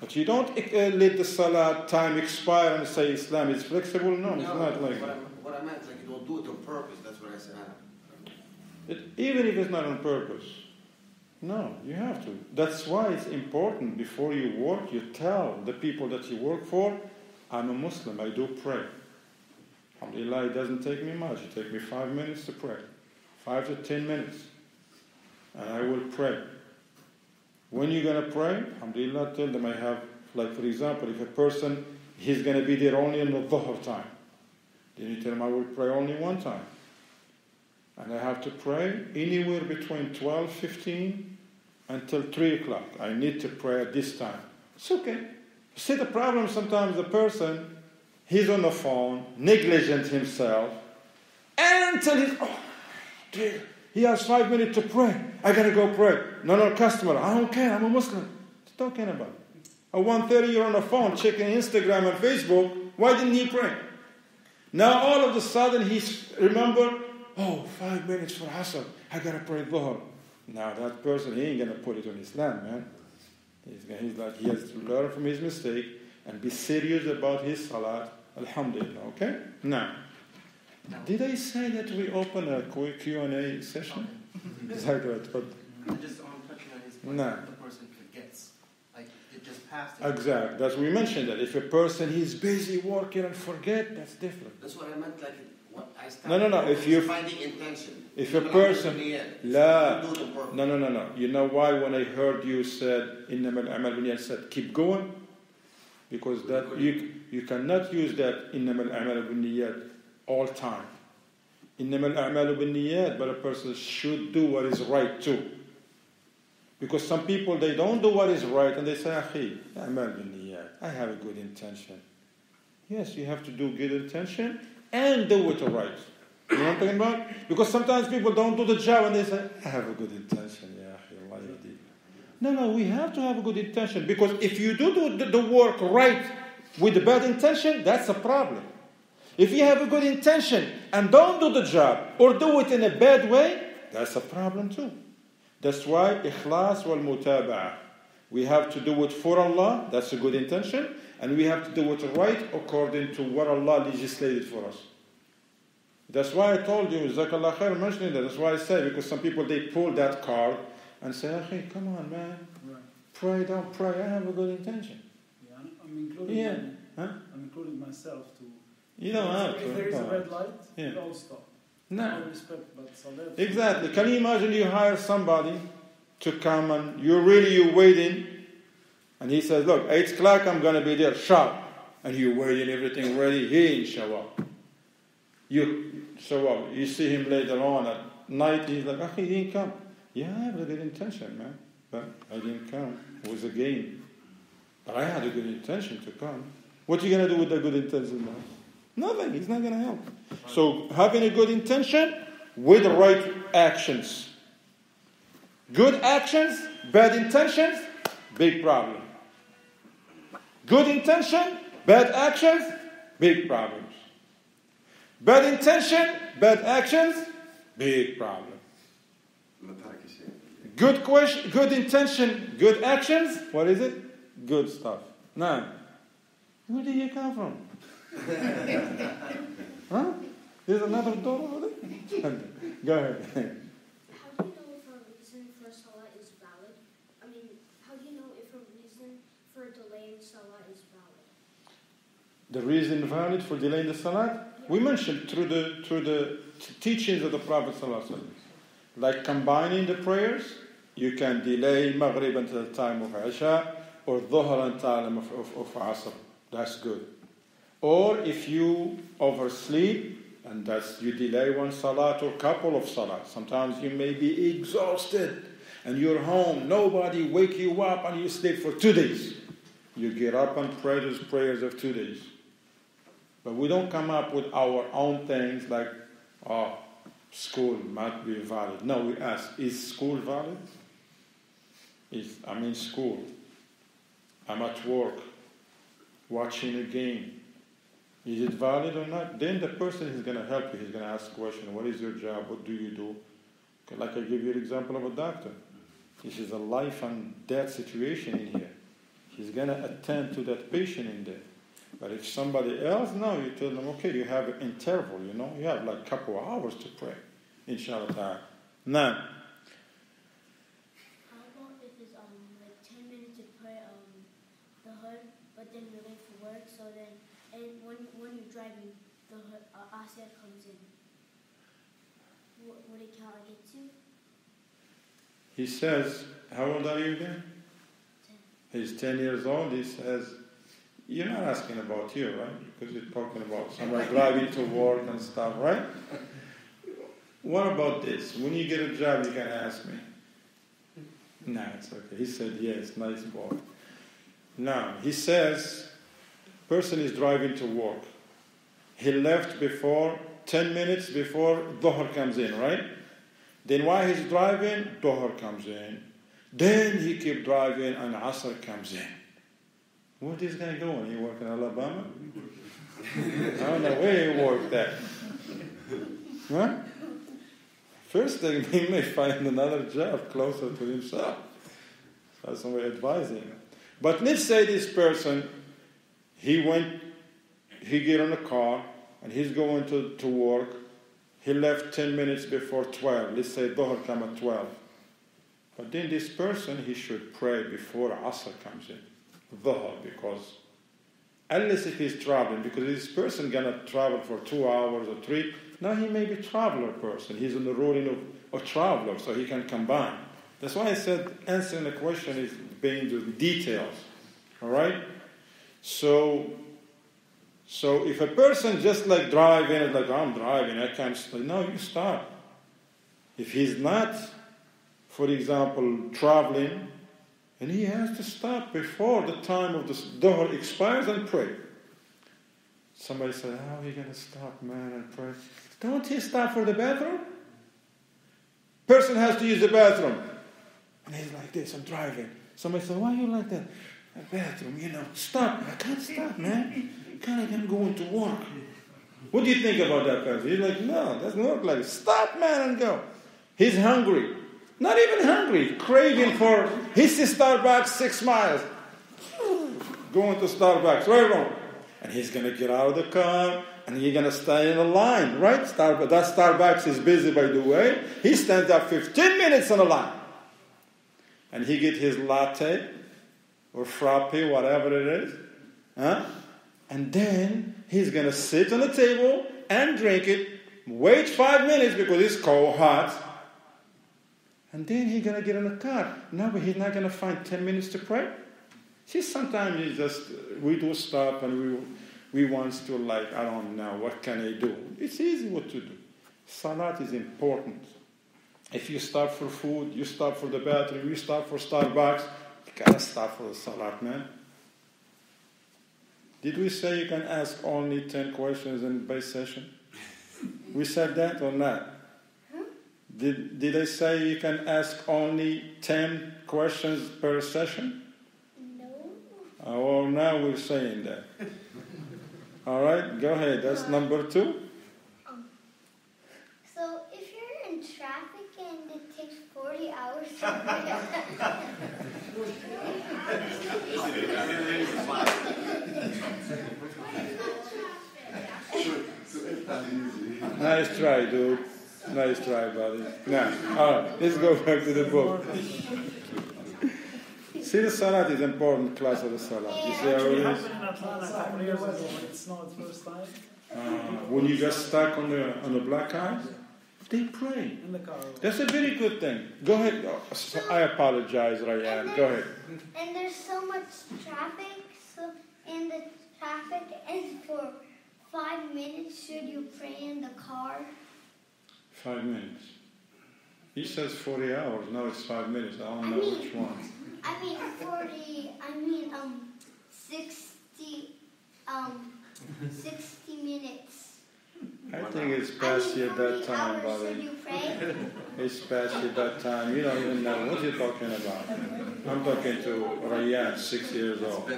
But you don't let the salat time expire and say Islam is flexible. No, it's not like that. What I meant, you don't do it on purpose. That's what I said. Even if it's not on purpose. No, you have to. That's why it's important before you work, you tell the people that you work for, I'm a Muslim, I do pray. Alhamdulillah, it doesn't take me much. It takes me 5 minutes to pray. 5 to 10 minutes. And I will pray. When you're going to pray, alhamdulillah, tell them I have, for example, if a person, he's going to be there only in the Dhuhr time. Then you tell him I will pray only one time. And I have to pray anywhere between 12:15 until 3 o'clock. I need to pray at this time. It's okay. See, the problem sometimes the person, he's on the phone, negligent himself, until dear, he has 5 minutes to pray. I got to go pray. No, customer, I don't care, I'm a Muslim. What you talking about? At 1:30 you're on the phone checking Instagram and Facebook. Why didn't he pray? Now all of a sudden he's remembered, 5 minutes for Asr. I got to pray Dhuhr. Now that person, he ain't going to put it on Islam, man. He's like, he has to learn from his mistake and be serious about his salat. Alhamdulillah, okay? Now, did I say that we open a quick Q&A session? Exactly. Just on touching on his point, the person forgets. Like, it just passed. Exactly. That's we mentioned that. If a person is busy working and forget, that's different. That's what I meant, like, what I started. No. If you finding intention. If a person, no. You know why when I heard you said إِنَّمَا الْأَعْمَالُ بِالنِّيَّاتِ said keep going? Because that you cannot use that إِنَّمَا الْأَعْمَالُ بِالنِّيَّاتِ all time. إِنَّمَا الْأَعْمَالُ بِالنِّيَّاتِ, but a person should do what is right too. Because some people, they don't do what is right and they say, أَخِي أَعْمَالُ بِالنِّيَّاتِ, I have a good intention. Yes, you have to do good intention and do it right. You know what I'm talking about? Because sometimes people don't do the job and they say, I have a good intention. No, we have to have a good intention. Because if you do the work right with a bad intention, that's a problem. If you have a good intention and don't do the job or do it in a bad way, that's a problem too. That's why ikhlas wal mutaba'ah. We have to do it for Allah, that's a good intention, and we have to do it right according to what Allah legislated for us. That's why I told you, Jazakallah khair, mentioning that. That's why I say, because some people, they pull that card and say, hey, come on, man. Right. Pray, don't pray. I have a good intention. Yeah, I'm including myself too. You don't have to. If there is a red light, don't stop. No. I respect, but so exactly. Can you imagine you hire somebody to come and you're waiting, and he says, look, 8 o'clock I'm going to be there, sharp. And you're waiting, everything ready. He ain't show up. You see him later on at night, he's like, he didn't come. Yeah, I have a good intention, man. But I didn't come. It was a game. But I had a good intention to come. What are you going to do with that good intention now? Nothing. It's not going to help. So having a good intention with the right actions. Good actions, bad intentions, big problem. Good intention, bad actions, big problems. Bad intention, bad actions, big problem. Good intention, good actions, what is it? Good stuff. Now, where did you come from? Huh? There's another door over there? Go ahead. How do you know if a reason for salah is valid? I mean, how do you know if a reason for delaying salah is valid? The reason valid for delaying the salat? We mentioned through the teachings of the Prophet ﷺ. Like combining the prayers, you can delay Maghrib until the time of Isha, or Dhuhr until the time of Asr. That's good. Or if you oversleep, and you delay one salat or couple of salats. Sometimes you may be exhausted, and you're home, nobody wake you up, and you sleep for 2 days. You get up and pray those prayers of 2 days. But we don't come up with our own things like, school might be valid. No, we ask, is school valid? I'm in school. I'm at work, watching a game. Is it valid or not? Then the person is going to help you. He's going to ask a question. What is your job? What do you do? Like I give you an example of a doctor. This is a life and death situation in here. He's going to attend to that patient in there. But if somebody else, no, you tell them, okay, you have an interval, you have like a couple of hours to pray. Inshallah ta'ala. Now. How about if it's like 10 minutes to pray the Dhuhr, but then you're late for work, so then, and when you're driving, the Asr comes in. Would it count against you? He says, how old are you again? 10. He's 10 years old. He says, you're not asking about you, right? Because you're talking about somebody driving to work and stuff, right? What about this? When you get a job, you can ask me. No, it's okay. He said, yes, nice boy. Now, he says, person is driving to work. He left 10 minutes before Dhuhr comes in, right? Then while he's driving, Dhuhr comes in. Then he keep driving and Asr comes in. Where is this guy going? He work in Alabama? I don't know where he worked at. Huh? First thing, he may find another job closer to himself. So somebody advising him. But let's say this person, he get on a car and he's going to work. He left 10 minutes before 12. Let's say Dhuhr come at 12. But then this person, he should pray before Asr comes in. Dhuhr, because unless if he's traveling, because this person gonna travel for 2 hours or 3. Now he may be a traveler person. He's on the road of a traveler, so he can combine. That's why I said answering the question is being the details. All right? So if a person just like driving, it's like, I'm driving, I can't stop. No, you stop. If he's not, for example, traveling, and he has to stop before the time of the Dhuhr expires and pray. Somebody said, how are you going to stop, man, and pray? Don't he stop for the bathroom? Person has to use the bathroom. And he's like this, I'm driving. Somebody said, why are you like that? The bathroom, stop. I can't stop, man. I can't go into work. What do you think about that person? He's like, no, doesn't work like it. Stop, man, and go. He's hungry. Not even hungry. Craving for, he's to Starbucks 6 miles. Going to Starbucks, right or wrong? And he's going to get out of the car, and he's going to stay in the line, right? That Starbucks is busy, by the way. He stands up 15 minutes on the line. And he gets his latte, or frappe, whatever it is. Huh? And then he's going to sit on the table and drink it, wait 5 minutes because it's cold, hot. And then he's going to get in the car. No, but he's not going to find 10 minutes to pray. See, sometimes we do stop and we want to I don't know, what can I do? It's easy what to do. Salat is important. If you stop for food, you stop for the bathroom, you stop for Starbucks, you got to stop for the Salat, man. Did we say you can ask only 10 questions in base session? We said that or not? Did I say you can ask only 10 questions per session? No. Well, now we're saying that. All right, go ahead. That's number 2. So if you're in traffic and it takes 40 hours to Nice try, dude. Nice try, buddy. Now, all right, let's go back to the book. See, the Salat is important class of the Salat. You see how it is? It's not the first time. When you get stuck on the black ice, they pray. In the car. That's a very good thing. Go ahead. I apologize, Ryan. Go ahead. And there's so much traffic, so in the traffic, and for 5 minutes, should you pray in the car? 5 minutes. He says 40 hours. Now it's 5 minutes. I don't know which one. 60 minutes. I think it's past you at that time, should buddy. you pray? It's past you at that time. You don't even know what you're talking about. I'm talking to Rayyan, 6 years old.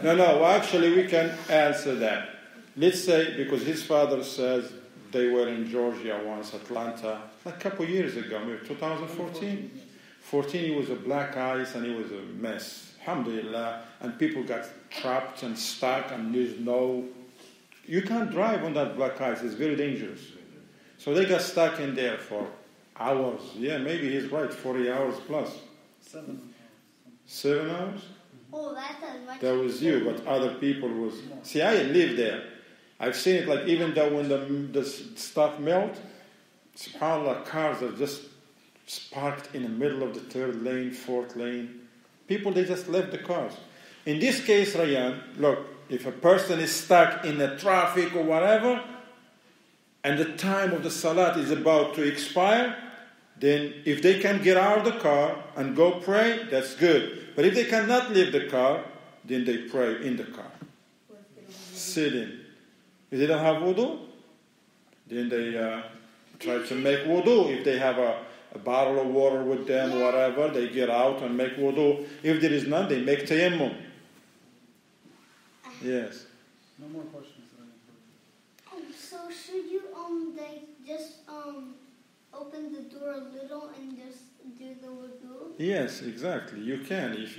No, actually we can answer that. Let's say, because his father says they were in Georgia once, Atlanta, a couple years ago, maybe 2014. 14, he was a black ice and it was a mess. Alhamdulillah. And people got trapped and stuck and there's you can't drive on that black ice. It's very dangerous. So they got stuck in there for hours. Yeah, maybe he's right, 40 hours plus. 7 hours? Oh, that's as much. That was you, but other people was... See, I live there. I've seen it, like even though when the stuff melt, subhanAllah, cars are just parked in the middle of the 3rd lane, 4th lane. People, they just left the cars. In this case, Rayyan, look, if a person is stuck in the traffic or whatever, and the time of the Salat is about to expire, then if they can get out of the car and go pray, that's good. But if they cannot leave the car, then they pray in the car. Sitting. If they don't have wudu, then they try to make wudu. If they have a bottle of water with them, whatever, they get out and make wudu. If there is none, they make tayammum. Yes. No more questions. So should you just open the door a little and just do the wudu? Yes, exactly. You can. If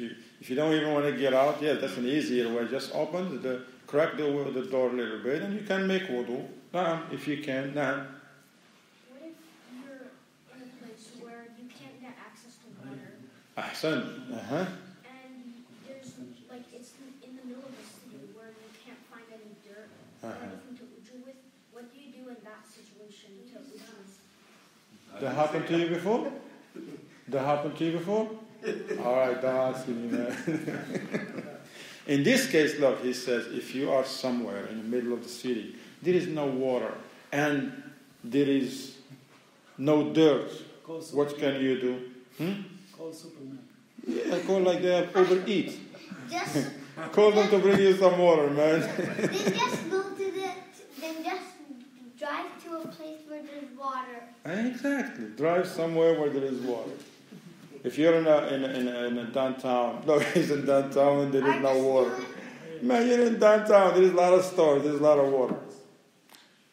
you don't even want to get out, yes, that's an easier way. Just open crack the door a little bit, and you can make wudu. If you can. What if you're in a place where you can't get access to water? Ahsan. And there's it's in the middle of the city where you can't find any dirt or anything to uju with. What do you do in that situation to uju? That happened to you before? That happened to you before? All right, don't ask me that. In this case, look, he says, if you are somewhere in the middle of the city, there is no water, and there is no dirt, what can you do? Call Superman. Yeah, call like they have overeat. Just Call them to bring you some water, man. then just go to then just drive to a place where there's water. Exactly. Drive somewhere where there is water. If you're in a downtown, look, he's in downtown and there is no water. Man, you're in downtown, there is a lot of stores, there's a lot of water.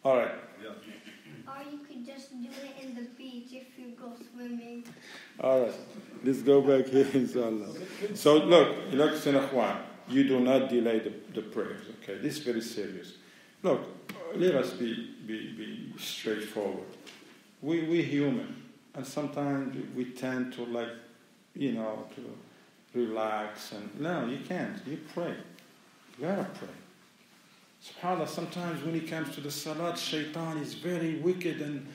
All right. Or you could just do it in the beach if you go swimming. All right. Let's go back here, inshallah. So look, Sinakhwan, you do not delay the prayers, okay? This is very serious. Look, let us be straightforward. We human, and sometimes we tend to to relax, and no, you can't. You pray. You gotta pray. SubhanAllah, sometimes when it comes to the salat, shaitan is very wicked and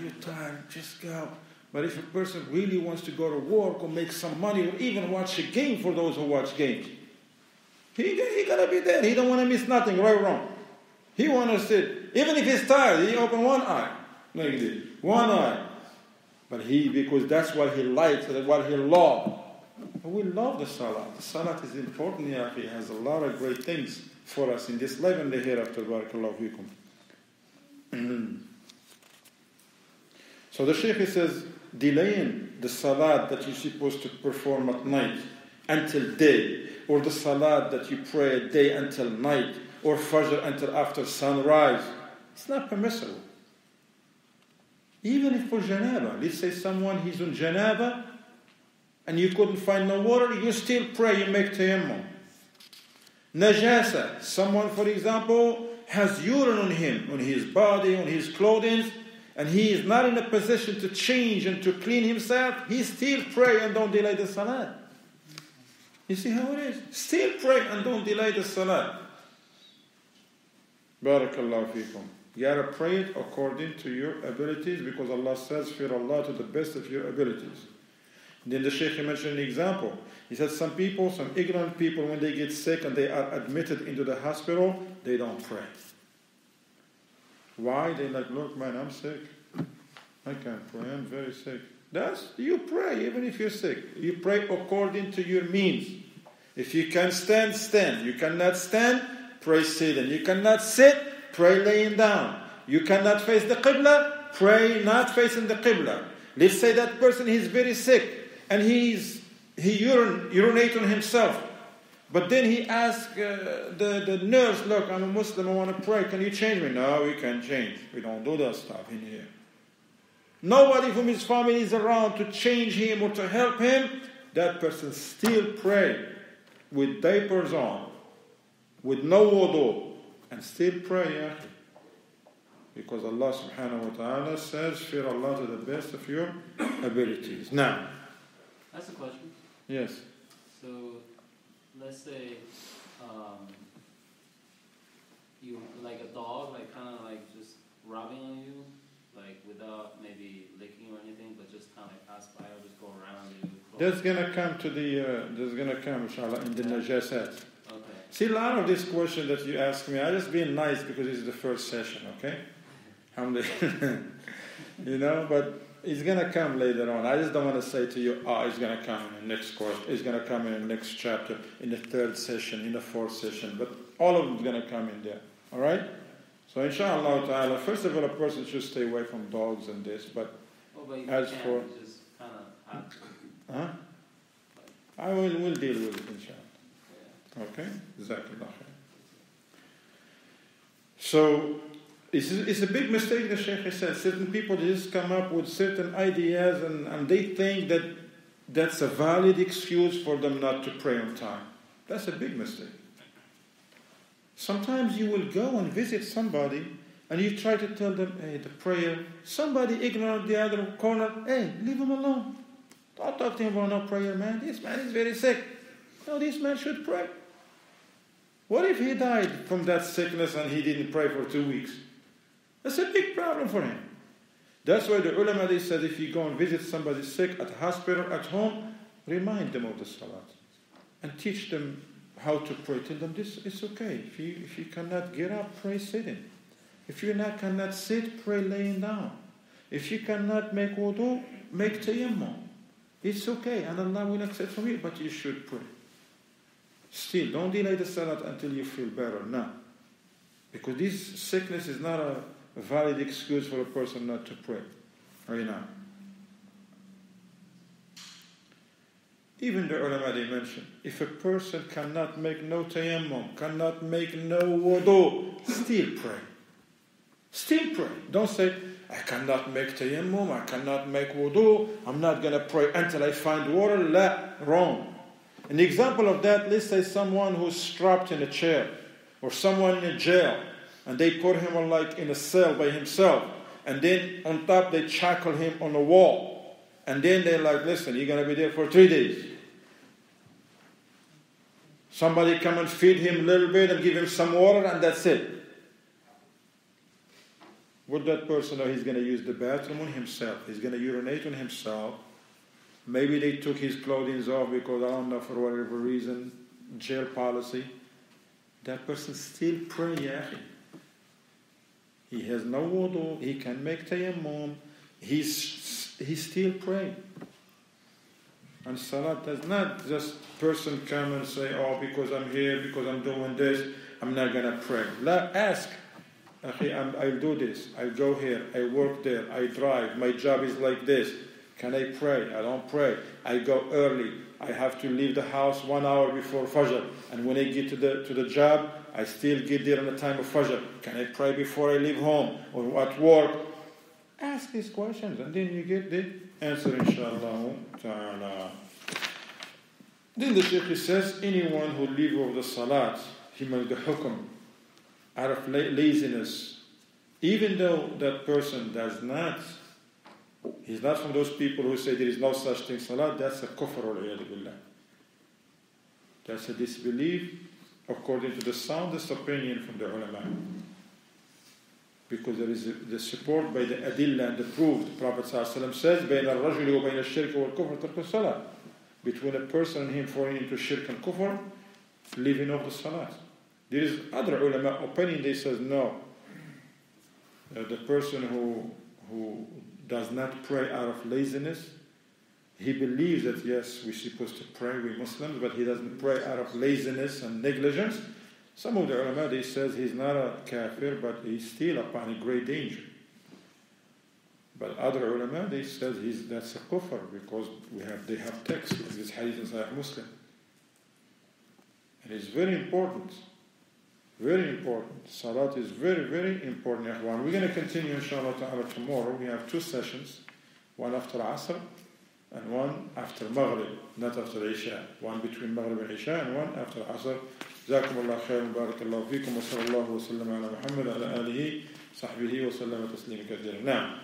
you're tired, just go. But if a person really wants to go to work or make some money or even watch a game, for those who watch games, he gotta be there. He don't want to miss nothing, right or wrong. He want to sit. Even if he's tired, he open one eye. Like this. One eye. But because that's what he likes, that's what he loves. We love the salat. The salat is important, ya akhi. It has a lot of great things for us in this life and the hereafter. Barakallahu fikum. So the Shaykh says, delaying the salat that you're supposed to perform at night until day, or the salat that you pray at day until night, or fajr until after sunrise, it's not permissible. Even if for janaba, let's say someone he's on janaba and you couldn't find no water, you still pray, you make tayammum. Najasa, someone for example has urine on him, on his body, on his clothing, and he is not in a position to change and to clean himself, he still pray and don't delay the salat. You see how it is? Still pray and don't delay the salat. Barakallahu fikum. You gotta pray it according to your abilities, because Allah says, fear Allah to the best of your abilities. Then the Shaykh mentioned an example. He said some people, some ignorant people, when they get sick and they are admitted into the hospital, they don't pray. Why? They're like, look man, I'm sick. I can't pray, I'm very sick. You pray even if you're sick. You pray according to your means. If you can stand, stand. You cannot stand, pray sitting. You cannot sit, pray laying down. You cannot face the Qibla, pray not facing the Qibla. Let's say that person is very sick and he urinates on himself. But then he asks the nurse, look, I'm a Muslim, I want to pray. Can you change me? No, we can't change. We don't do that stuff in here. Nobody from his family is around to change him or to help him. That person still pray with diapers on, with no wudu, and still pray, yeah? Because Allah subhanahu wa ta'ala says, fear Allah to the best of your abilities. Now, that's a question. Yes. So, let's say you like a dog, like kind of like just rubbing on you, like without maybe licking or anything, but just kind of like pass by or just go around you. That's gonna come inshallah in the najasat. Okay. See, a lot of this question that you ask me, I'm just being nice because this is the first session, okay? But it's going to come later on. I just don't want to say to you, it's going to come in the next course, it's going to come in the next chapter, in the third session, in the fourth session, but all of them is going to come in there. All right? So inshallah ta'ala, first of all, a person should stay away from dogs and this, but as for... Just kind of I will deal with it, inshallah. Yeah. Okay? Jazakallah khair. So, it's a big mistake, the Shaykh said. Certain people just come up with certain ideas and they think that that's a valid excuse for them not to pray on time. That's a big mistake. Sometimes you will go and visit somebody and you try to tell them, hey, the prayer, somebody ignorant the other corner, hey, leave him alone. Don't talk to him about no prayer, man. This man is very sick. No, this man should pray. What if he died from that sickness and he didn't pray for 2 weeks? That's a big problem for him. That's why the ulama, they said, if you go and visit somebody sick at the hospital, at home, remind them of the salat. And teach them how to pray. Tell them this, it's okay. If you cannot get up, pray sitting. If you cannot sit, pray laying down. If you cannot make wudu, make tayammum. It's okay, and Allah will accept from you, but you should pray. Still, don't delay the salat until you feel better. No. Because this sickness is not a valid excuse for a person not to pray. Right now. Even the ulama, they mention, if a person cannot make no tayammum, cannot make no wudu, still pray. Still pray. Don't say, I cannot make tayammum, I cannot make wudu, I'm not going to pray until I find water. La, wrong. An example of that, let's say someone who's strapped in a chair, or someone in a jail, and they put him in a cell by himself, and then on top they shackle him on a wall, and then they're like, listen, you're going to be there for 3 days. Somebody come and feed him a little bit and give him some water, and that's it. Would that person know he's going to use the bathroom on himself? He's going to urinate on himself. Maybe they took his clothing off because, I don't know, for whatever reason, jail policy. That person still pray, yahi. He has no wudu, he can make tayammum, he's still praying. And salat does not just person come and say, because I'm here, because I'm doing this, I'm not going to pray. Ask. I'll do this, I'll go here, I work there, I drive, my job is like this. Can I pray? I don't pray. I go early. I have to leave the house 1 hour before Fajr. And when I get to the job, I still get there in the time of Fajr. Can I pray before I leave home or at work? Ask these questions and then you get the answer, inshallah ta'ala. Then the Shaykh says, anyone who leaves over the salat, he made the hukm out of laziness, even though that person does not, he's not from those people who say there is no such thing salat, that's a kufr wal-'iyadu billah. That's a disbelief according to the soundest opinion from the ulama. Because there is the support by the adillah and the proof. The Prophet ﷺ says, بَيْنَ الرَّجُلِ وَبَيْنَ الشِّرْكِ وَالْكُفْرِ تَرْكُ الصَّلَاةِ. Between a person and him falling into shirk and kufr, leaving off the salat. There is other ulama opinion, they says no. The person who does not pray out of laziness, he believes that yes, we're supposed to pray, we Muslims, but he doesn't pray out of laziness and negligence. Some of the ulama, they says he's not a kafir, but he's still upon a great danger. But other ulama, they said that's a kufr, because they have text like this hadith in Sahih Muslim. And it's very important. Very important. Salat is very, very important. We're going to continue, inshallah ta'ala, tomorrow. We have 2 sessions. One after Asr and one after Maghrib, not after Isha. One between Maghrib and Isha and one after Asr. جزاكم الله خيرا بارك الله فيكم وصلى الله وسلم على محمد وعلى آله صحبه وسلم تسليما كثيرا. نعم.